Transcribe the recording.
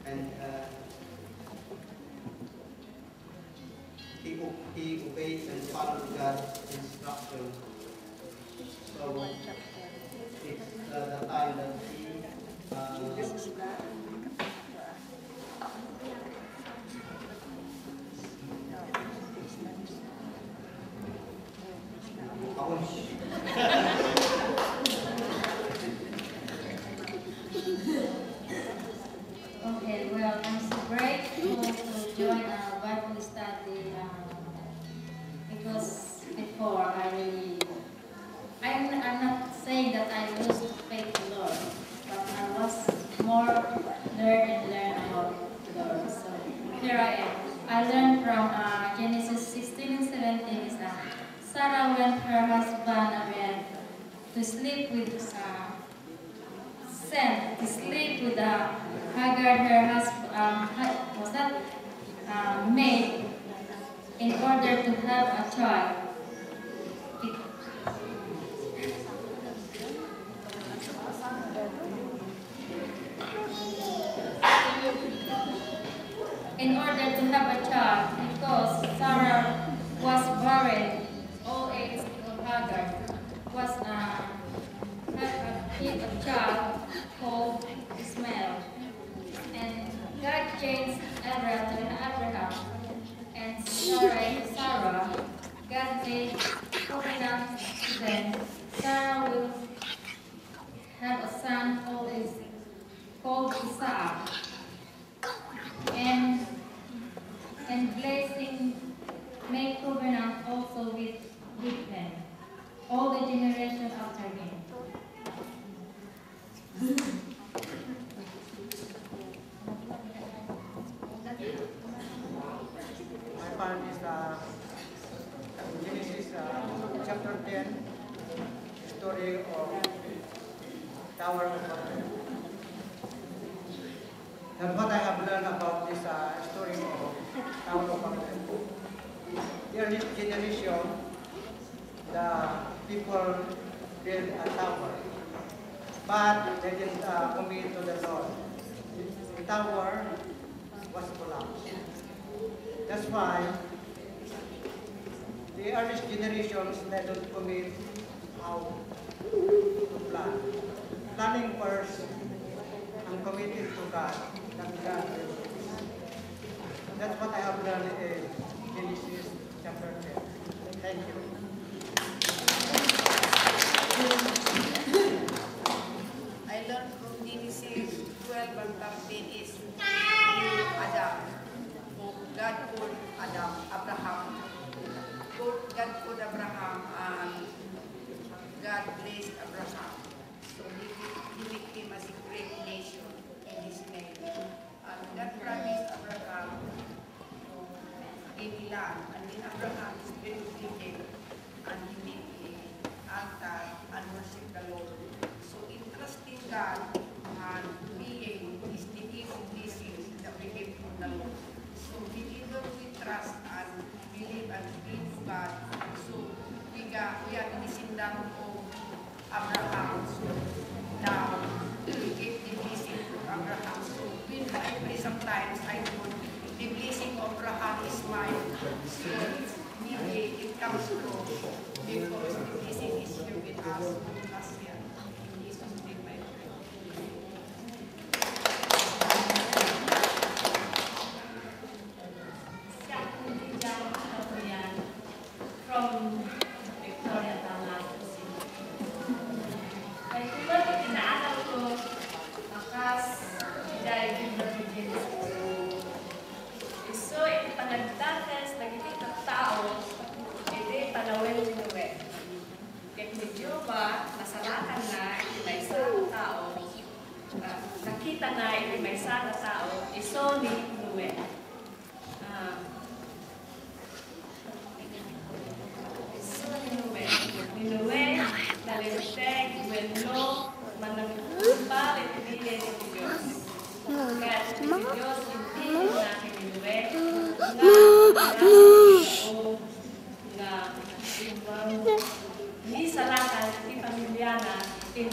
and he obeyed and followed God's instruction. So it's the time that he Okay, well, I'm so grateful to join a Bible study because before I'm not saying that I used to faith the Lord, but I was more learn about the Lord. So here I am. I learned from Genesis 16 and 17 is that Sarah went her husband Abel to sleep with Hagar, her husband, was that maid, in order to have a child. In order to have a child, because Sarah was barren, old age of Hagar was had a child called Ishmael. And God changed Abraham to Abraham and Sarah to Sarah. God made covenant to them. Sarah will have a son called Isaac. And blessing made covenant also with them, all the generations after him. My part is Genesis chapter 10, story of Tower of Babel. And what I have learned about this story of Tower of Babel, the early generation, the people built a tower, but they didn't commit to the Lord. The tower was collapsed. That's why the earliest generations, they don't commit how to plan. Planning first and committing to God, that God will do. That's what I have learned in Genesis chapter 10. Thank you. I learned from Genesis 12 and 13 is Adam. God called Abraham. God called Abraham and God blessed Abraham. So he became as a great nation in his name. And God promised Abraham to give land. And then Abraham is very obedient and he made an altar and worshiped the Lord. So trusting God and being is the gift of blessings that we get from the Lord. So whenever we trust and believe and believe to God, so we are the descendant of Abraham. So now we get the blessing from Abraham. So when I pray sometimes, I thought the blessing of Abraham is mine. So maybe it comes true because the blessing is here with us last year. In Jesus' name I pray. From Victoria, Talas. Ay tulad ng inaalam ko, makas, dahil yung Genesis. So, iti panagdates, nagiting ng tao, iti panawin minuwe. Kaya medyo ba, nasalakan na, iti may isang tao, nakita na, iti may isang tao, iso ni minuwe. Minuwe, nalinteg, wenlo, manangkumpal, itibigay ng Diyos. Kaya ng Diyos, hindi na minuwe, nga ni salakan, ni pamilyana, in